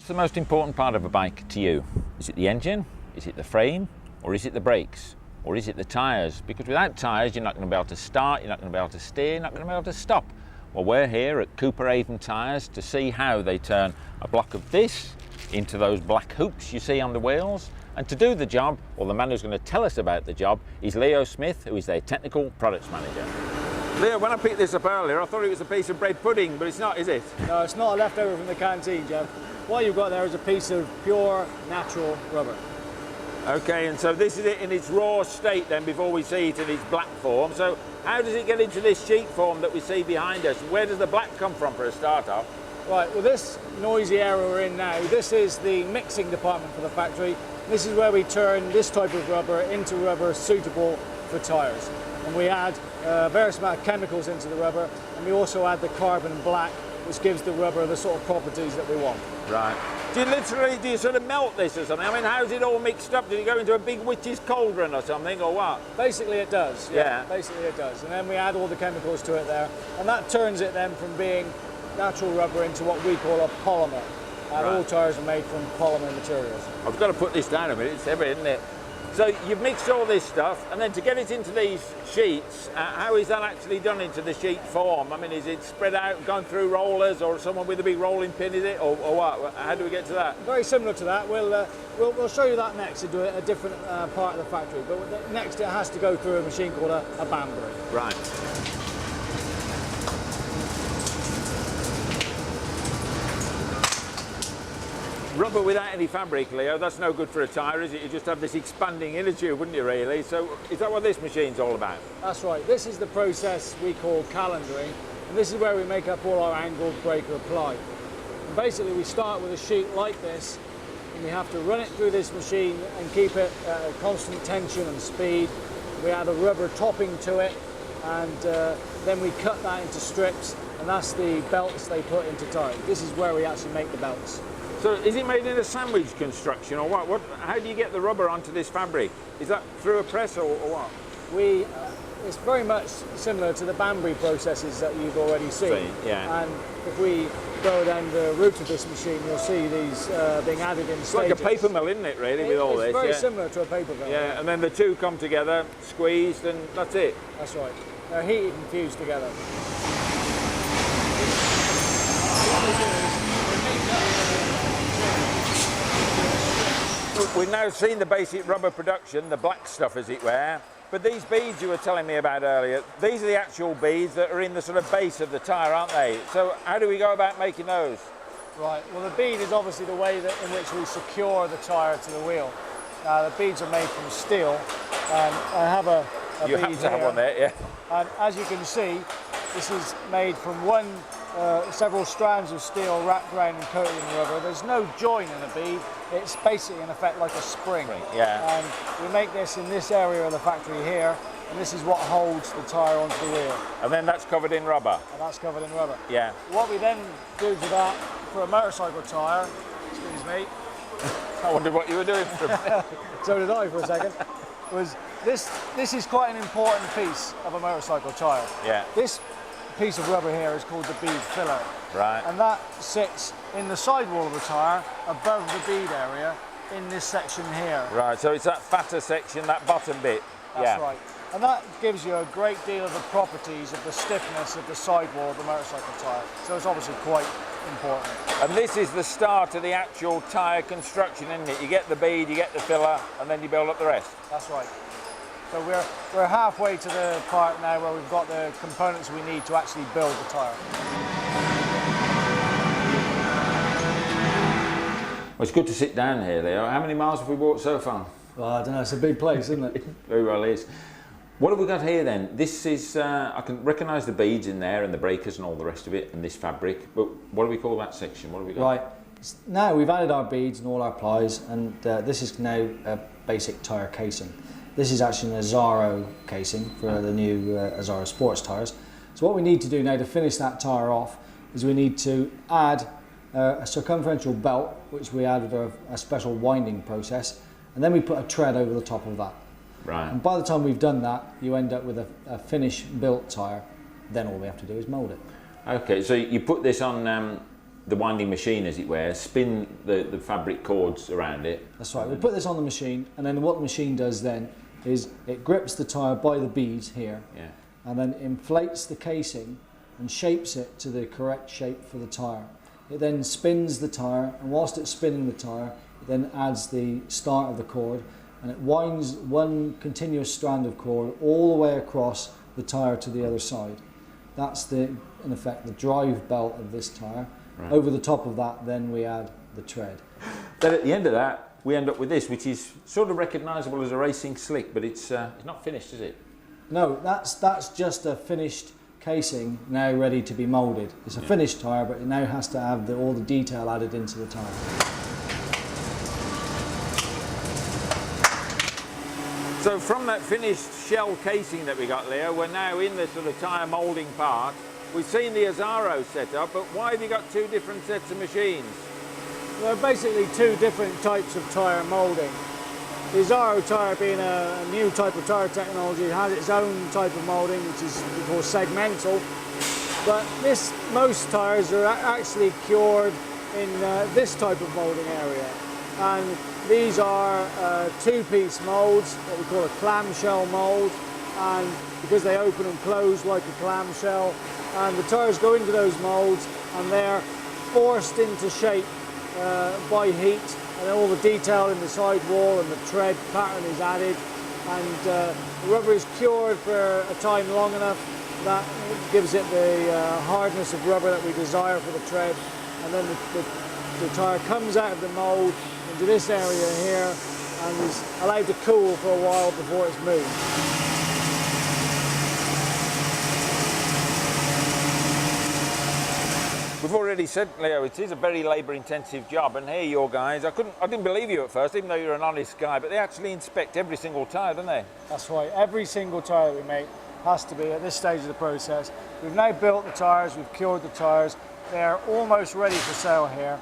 What's the most important part of a bike to you? Is it the engine? Is it the frame? Or is it the brakes? Or is it the tyres? Because without tyres, you're not going to be able to start, you're not going to be able to steer, you're not going to be able to stop. Well, we're here at Cooper Avon Tyres to see how they turn a block of this into those black hoops you see on the wheels. And to do the job, well, the man who's going to tell us about the job is Leo Smith, who is their technical products manager. Leo, when I picked this up earlier, I thought it was a piece of bread pudding, but it's not, is it? No, it's not a leftover from the canteen, Jeff. What you've got there is a piece of pure, natural rubber. Okay, and so this is it in its raw state then before we see it in its black form. So how does it get into this sheet form that we see behind us? Where does the black come from for a start off? Right, well, this noisy area we're in now, this is the mixing department for the factory. This is where we turn this type of rubber into rubber suitable for tyres. And we add various amount of chemicals into the rubber, and we also add the carbon black, which gives the rubber the sort of properties that we want. Right. Do you sort of melt this or something? I mean, how's it all mixed up? Did you go into a big witch's cauldron or something, or what? Basically it does, yeah. Basically it does. And then we add all the chemicals to it there, and that turns it then from being natural rubber into what we call a polymer. And all tyres are made from polymer materials. I've got to put this down a minute, it's heavy, isn't it? So you've mixed all this stuff, and then to get it into these sheets, how is that actually done into the sheet form? I mean, is it spread out, gone through rollers, or someone with a big rolling pin, is it, or what? How do we get to that? Very similar to that. We'll show you that next, to do a different part of the factory. But next it has to go through a machine called a Banbury. Right. Rubber without any fabric, Leo, that's no good for a tyre, is it? You just have this expanding inner tube, wouldn't you, really? So is that what this machine's all about? That's right. This is the process we call calendering, and this is where we make up all our angled breaker apply. And basically, we start with a sheet like this, and we have to run it through this machine and keep it at a constant tension and speed. We add a rubber topping to it, and then we cut that into strips, and that's the belts they put into tyres. This is where we actually make the belts. So is it made in a sandwich construction or what? How do you get the rubber onto this fabric? Is that through a press or what? It's very much similar to the Banbury processes that you've already seen. Yeah. And if we go down the route of this machine, you'll see these being added in stages. It's like a paper mill, isn't it, really, with all this? It's very similar to a paper mill. Yeah, and then the two come together, squeezed, and that's it? That's right. They're heated and fused together. We've now seen the basic rubber production, the black stuff as it were, but these beads you were telling me about earlier, these are the actual beads that are in the sort of base of the tyre, aren't they? So how do we go about making those? Right, well the bead is obviously the way in which we secure the tyre to the wheel. The beads are made from steel, and I have a you bead have to here. have one there, yeah. And as you can see, this is made from several strands of steel wrapped around and coated in rubber. There's no join in the bead. It's basically, in effect, like a spring. Yeah. And we make this in this area of the factory here, and this is what holds the tyre onto the wheel. And then that's covered in rubber? And that's covered in rubber. Yeah. What we then do to that for a motorcycle tyre, excuse me. I wondered what you were doing for a minute. So did I for a second. Was this is quite an important piece of a motorcycle tyre. Yeah. This piece of rubber here is called the bead filler. Right. And that sits in the sidewall of the tyre above the bead area in this section here. Right, so it's that fatter section, that bottom bit. That's right. And that gives you a great deal of the properties of the stiffness of the sidewall of the motorcycle tyre. So it's obviously quite important. And this is the start of the actual tyre construction, isn't it? You get the bead, you get the filler, and then you build up the rest. That's right. So we're halfway to the part now where we've got the components we need to actually build the tyre. Well, it's good to sit down here, Leo. How many miles have we walked so far? Well, I don't know, it's a big place, isn't it? Very well is. What have we got here then? This is, I can recognise the beads in there and the breakers and all the rest of it and this fabric, but what do we call that section? What have we got? Right, now we've added our beads and all our plies, and this is now a basic tyre casing. This is actually an Azzaro casing for the new Azzaro sports tyres. So what we need to do now to finish that tyre off is we need to add a circumferential belt, which we add with a special winding process, and then we put a tread over the top of that. Right. And by the time we've done that, you end up with a finished built tyre. Then all we have to do is mould it. Okay, so you put this on the winding machine, as it were, spin the fabric cords around it. That's right. We put this on the machine, and then what the machine does then is it grips the tyre by the beads here, and then inflates the casing and shapes it to the correct shape for the tyre. It then spins the tyre, and whilst it's spinning the tyre, it then adds the start of the cord, and it winds one continuous strand of cord all the way across the tyre to the other side. That's in effect the drive belt of this tyre. Right. Over the top of that, then we add the tread. Then at the end of that, we end up with this, which is sort of recognisable as a racing slick, but it's not finished, is it? No, that's just a finished casing now ready to be moulded. It's a finished tyre, but it now has to have all the detail added into the tyre. So from that finished shell casing that we got there, we're now in the sort of tyre moulding part. We've seen the Azzaro set up, but why have you got two different sets of machines? There are basically two different types of tyre moulding. The Azzaro tyre, being a new type of tyre technology, has its own type of moulding, which is called segmental. But most tyres are actually cured in this type of moulding area. And these are two-piece moulds, what we call a clamshell mould, and because they open and close like a clamshell, and the tyres go into those moulds and they're forced into shape by heat, and all the detail in the sidewall and the tread pattern is added, and the rubber is cured for a time long enough that gives it the hardness of rubber that we desire for the tread, and then the tyre comes out of the mould into this area here and is allowed to cool for a while before it's moved. We've already said, Leo, it is a very labour-intensive job, and here your guys, I didn't believe you at first, even though you're an honest guy, but they actually inspect every single tyre, don't they? That's right. Every single tyre that we make has to be at this stage of the process. We've now built the tyres, we've cured the tyres, they're almost ready for sale here.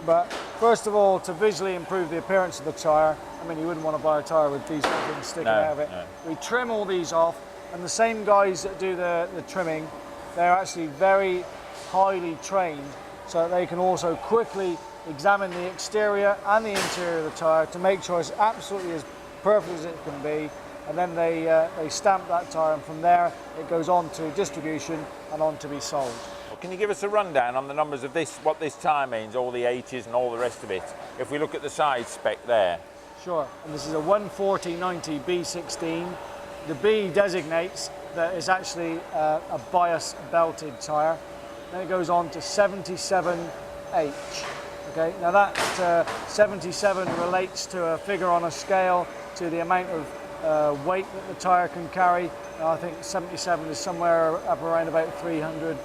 But first of all, to visually improve the appearance of the tyre, I mean, you wouldn't want to buy a tyre with these things sticking out of it. No. We trim all these off, and the same guys that do the trimming, they're actually very highly trained, so that they can also quickly examine the exterior and the interior of the tyre to make sure it's absolutely as perfect as it can be, and then they stamp that tyre, and from there it goes on to distribution and on to be sold. Well, can you give us a rundown on the numbers of this, what this tyre means, all the H's and all the rest of it, if we look at the side spec there? Sure, and this is a 140/90 B16. The B designates that it's actually a bias belted tyre. Then it goes on to 77H. Okay, now that 77 relates to a figure on a scale to the amount of weight that the tyre can carry. Now, I think 77 is somewhere up around about 300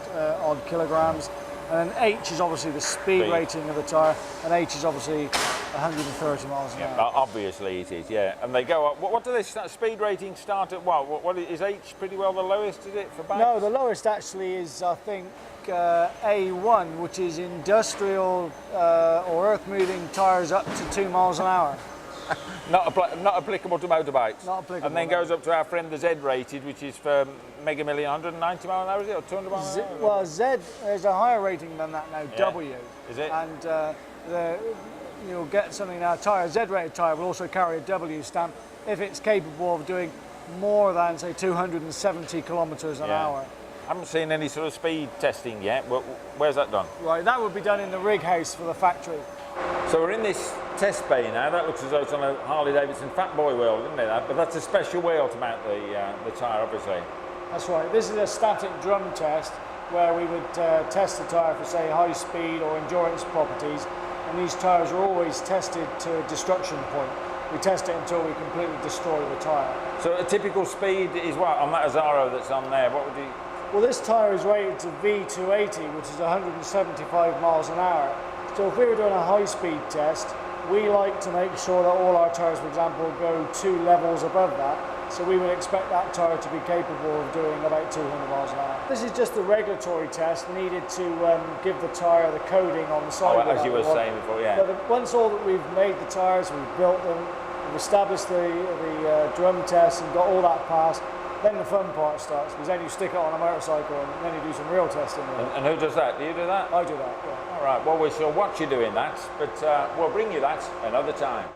odd kilograms. And then H is obviously the speed rating of the tyre, and H is obviously 130 miles an hour. Obviously it is, yeah. And they go up. What do they speed rating start at? What is H pretty well the lowest, is it, for bikes? No, the lowest actually is, I think, A1, which is industrial or earth-moving tyres up to 2 miles an hour. Not applicable to motorbikes. Not applicable. And then goes up to our friend the Z rated, which is for Mega Million, 190 mile an hour, is it, or 200 miles an hour? Well, Z is a higher rating than that now, W. Is it? And you'll get something now, a Z-rated tyre will also carry a W stamp if it's capable of doing more than, say, 270 kilometres an hour. I haven't seen any sort of speed testing yet. Where's that done? Right, that would be done in the rig house for the factory. So we're in this test bay now. That looks as though it's on a Harley-Davidson Fat Boy wheel, doesn't it? But that's a special wheel to mount the tyre, obviously. That's right. This is a static drum test where we would test the tyre for, say, high speed or endurance properties. And these tyres are always tested to a destruction point. We test it until we completely destroy the tyre. So a typical speed is what, on that Azzaro that's on there? What would you... Well, this tyre is rated to V280, which is 175 miles an hour. So if we were doing a high-speed test, we like to make sure that all our tyres, for example, go 2 levels above that. So we would expect that tyre to be capable of doing about 200 miles an hour. This is just the regulatory test needed to give the tyre the coating on the side. As you were saying before, yeah. But once all that we've made the tyres, we've built them, we've established the drum test and got all that passed, Then the fun part starts, because then you stick it on a motorcycle and then you do some real testing with it. And who does that? Do you do that? I do that, yeah. All right, well, we shall watch you doing that, but we'll bring you that another time.